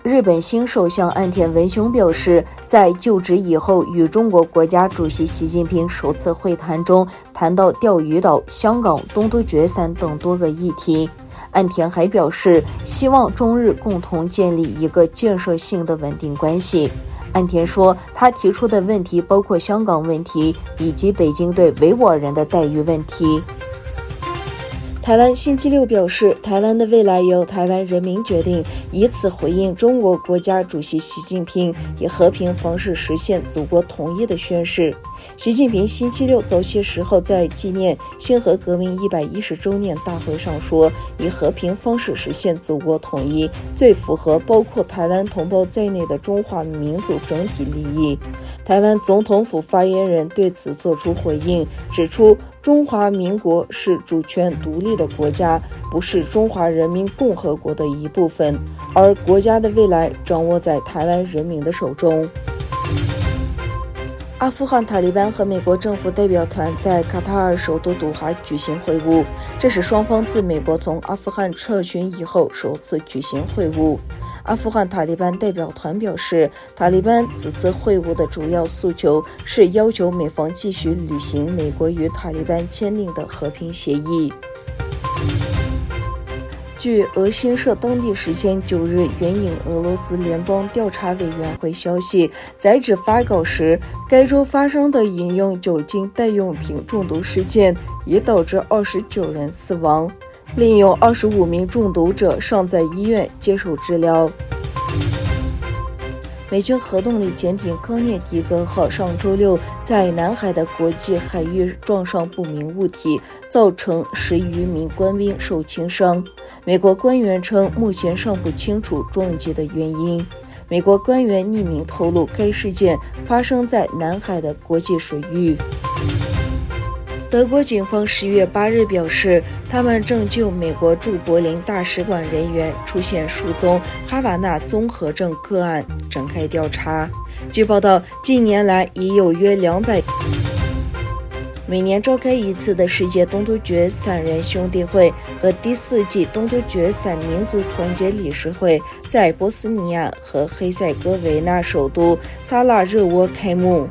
日，日本新首相岸田文雄表示，在就职以后与中国国家主席习近平首次会谈中谈到钓鱼岛、香港、东突厥3等多个议题。岸田还表示，希望中日共同建立一个建设性的稳定关系。岸田说，他提出的问题包括香港问题以及北京对维吾尔人的待遇问题。台湾星期六表示，台湾的未来由台湾人民决定，以此回应中国国家主席习近平以和平方式实现祖国统一的宣示。习近平星期六早些时候在纪念辛亥革命110周年大会上说，以和平方式实现祖国统一，最符合包括台湾同胞在内的中华民族整体利益。台湾总统府发言人对此作出回应，指出中华民国是主权独立的国家，不是中华人民共和国的一部分，而国家的未来掌握在台湾人民的手中。阿富汗塔利班和美国政府代表团在卡塔尔首都杜哈举行会晤，这是双方自美国从阿富汗撤军以后首次举行会晤。阿富汗塔利班代表团表示，塔利班此次会晤的主要诉求是要求美方继续履行美国与塔利班签订的和平协议。据俄新社当地时间9日援引俄罗斯联邦调查委员会消息，在纸发稿时，该州发生的饮用酒精代用品中毒事件已导致29人死亡，另有25名中毒者尚在医院接受治疗。美军核动力潜艇康涅狄格号上周六在南海的国际海域撞上不明物体，造成10余名官兵受轻伤。美国官员称，目前尚不清楚撞击的原因。美国官员匿名透露，该事件发生在南海的国际水域。德国警方10月8日表示，他们正就美国驻柏林大使馆人员出现失踪哈瓦那综合症个案展开调查。据报道，近年来已有约200每年召开一次的世界东突厥散人兄弟会和第4届东突厥散民族团结理事会在波斯尼亚和黑塞哥维那首都萨拉热窝开幕。